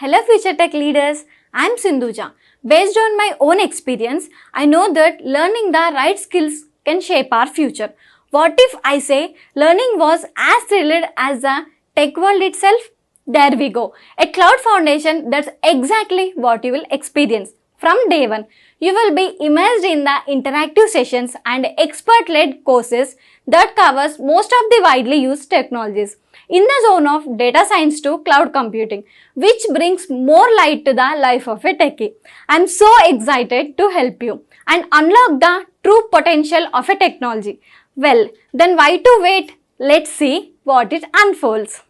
Hello future tech leaders, I am Sindhuja. Based on my own experience, I know that learning the right skills can shape our future. What if I say learning was as thrilled as the tech world itself? There we go. A cloud foundation, that's exactly what you will experience. From day one, you will be immersed in the interactive sessions and expert-led courses that covers most of the widely used technologies in the zone of data science to cloud computing, which brings more light to the life of a techie. I'm so excited to help you and unlock the true potential of a technology. Well, then why to wait? Let's see what it unfolds.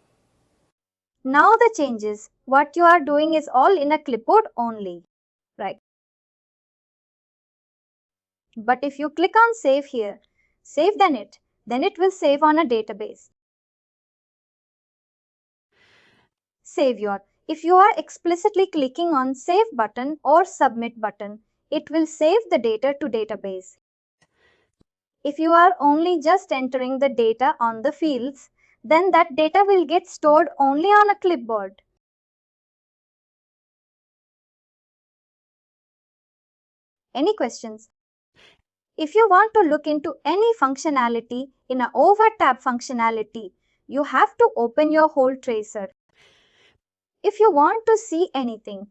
Now the changes. What you are doing is all in a clipboard only, right? But if you click on save here, save then it will save on a database. Save your. If you are explicitly clicking on save button or submit button, it will save the data to database. If you are only just entering the data on the fields, then that data will get stored only on a clipboard. Any questions? If you want to look into any functionality in an over tab functionality, you have to open your whole tracer. If you want to see anything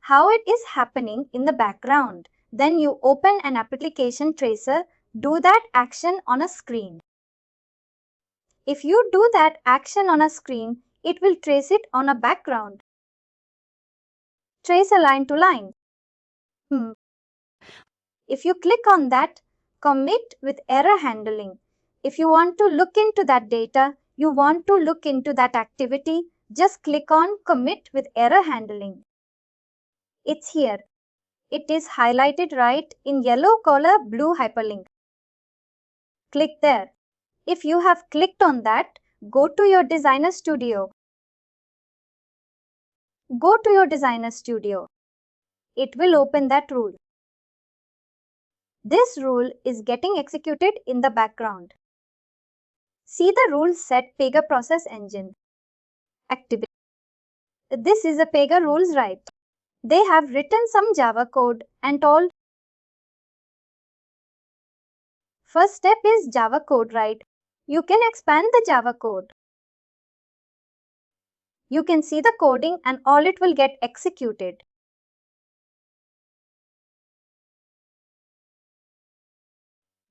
how it is happening in the background, then you open an application tracer, do that action on a screen. If you do that action on a screen, it will trace it on a background. Trace a line to line. If you click on that, commit with error handling. If you want to look into that data, you want to look into that activity, just click on commit with error handling. It's here. It is highlighted right in yellow color blue hyperlink. Click there. If you have clicked on that, go to your Designer Studio. Go to your Designer Studio. It will open that rule. This rule is getting executed in the background. See the rules set PEGA process engine. Activity. This is a PEGA rules, right? They have written some Java code and all. First step is Java code, right? You can expand the Java code. You can see the coding and all it will get executed.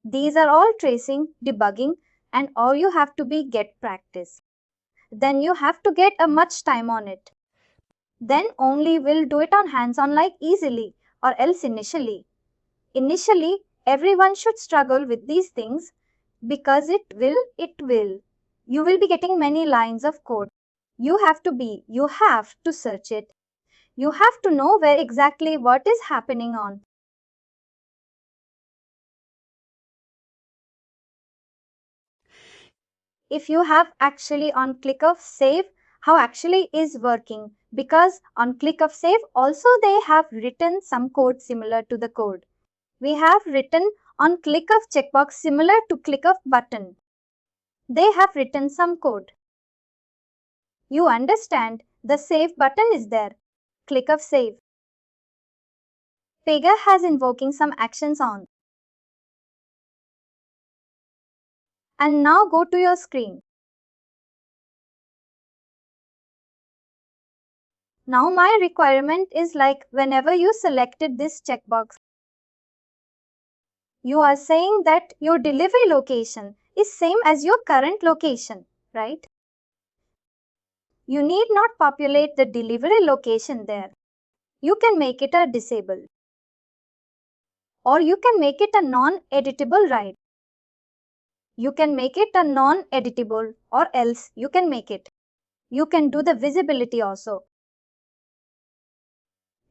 These are all tracing, debugging, and all you have to be get practice. Then you have to get a much time on it. Then only will do it on hands-on like easily or else initially. Initially, everyone should struggle with these things because it will. You will be getting many lines of code. You have to search it. You have to know where exactly what is happening on. If you have actually on click of save, how actually is working, because on click of save also they have written some code similar to the code. We have written on click of checkbox similar to click of button. They have written some code. You understand, the save button is there. Click of save. PEGA has invoking some actions on. And now go to your screen. Now my requirement is like whenever you selected this checkbox, you are saying that your delivery location is same as your current location, right? You need not populate the delivery location there. You can make it a disable. Or you can make it a non-editable, right? You can make it a non-editable or else you can make it. You can do the visibility also.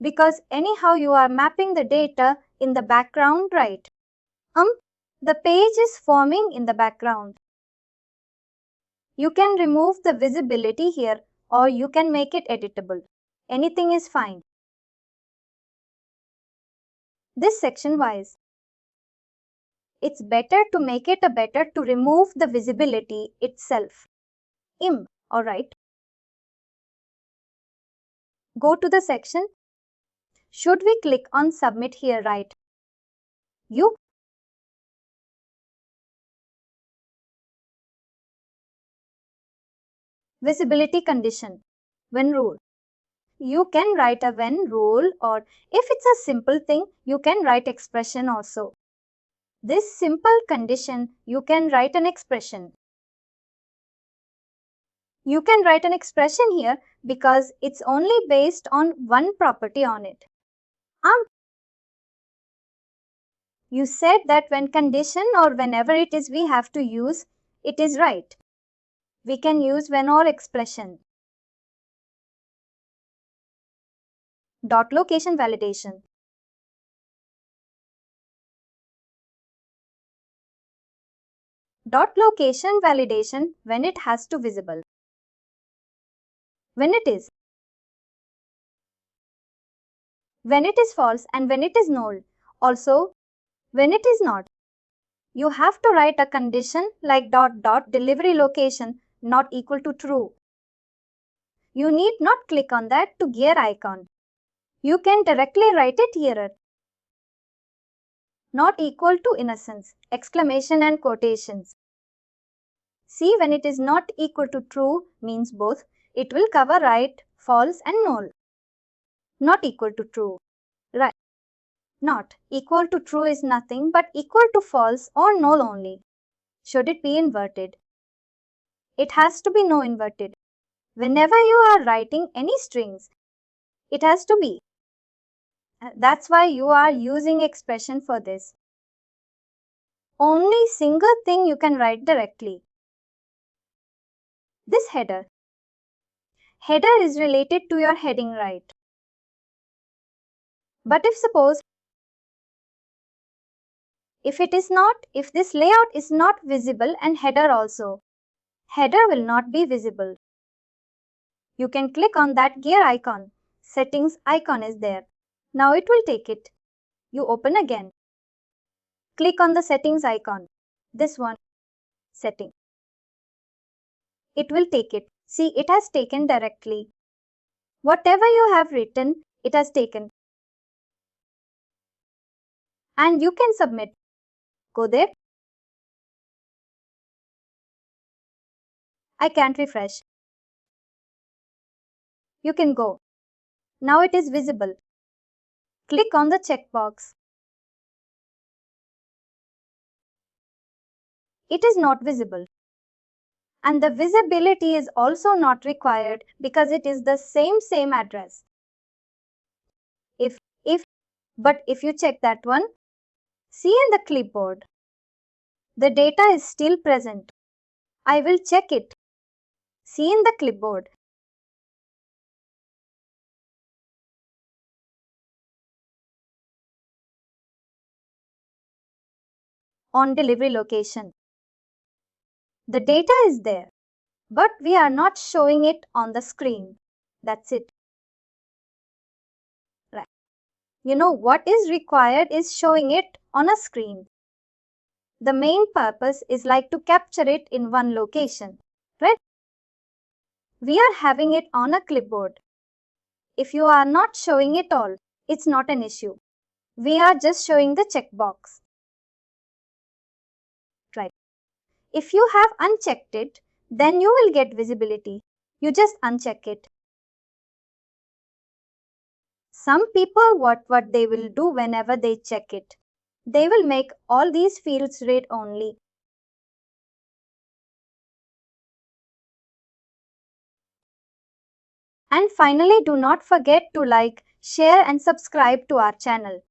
Because anyhow you are mapping the data in the background, right? The page is forming in the background. You can remove the visibility here or you can make it editable. Anything is fine. This section wise. It's better to make it better to remove the visibility itself. Alright. Go to the section. Should we click on submit here, right? You visibility condition. When rule. You can write a when rule, or if it's a simple thing, you can write expression also. This simple condition, you can write an expression. You can write an expression here because it's only based on one property on it. You said that when condition or whenever it is we have to use, it is right. We can use when or expression. Dot location validation. Dot location validation when it has to visible. When it is false and when it is null. Also, when it is not. You have to write a condition like dot dot delivery location not equal to true. You need not click on that to gear icon. You can directly write it here. Not equal to innocence, exclamation and quotations. See, when it is not equal to true means both. It will cover right, false and null. Not equal to true. Right. Not equal to true is nothing but equal to false or null only. Should it be inverted? It has to be no inverted. Whenever you are writing any strings, it has to be. That's why you are using expression for this. Only single thing you can write directly. This header. Header is related to your heading, right? But if it is not, if this layout is not visible and header also, header will not be visible. You can click on that gear icon. Settings icon is there. Now it will take it. You open again. Click on the settings icon. This one. Setting. It will take it. See, it has taken directly. Whatever you have written, it has taken. And you can submit. Go there. I can't refresh. You can go. Now it is visible. Click on the checkbox. It is not visible. And the visibility is also not required because it is the same address. But if you check that one, see in the clipboard, the data is still present. I will check it. See in the clipboard. On delivery location. The data is there, but we are not showing it on the screen. That's it. Right. You know what is required is showing it on a screen. The main purpose is like to capture it in one location, right? We are having it on a clipboard. If you are not showing it all, it's not an issue. We are just showing the checkbox. Right. If you have unchecked it, then you will get visibility. You just uncheck it. Some people, what they will do whenever they check it, they will make all these fields red only. And finally, do not forget to like, share and subscribe to our channel.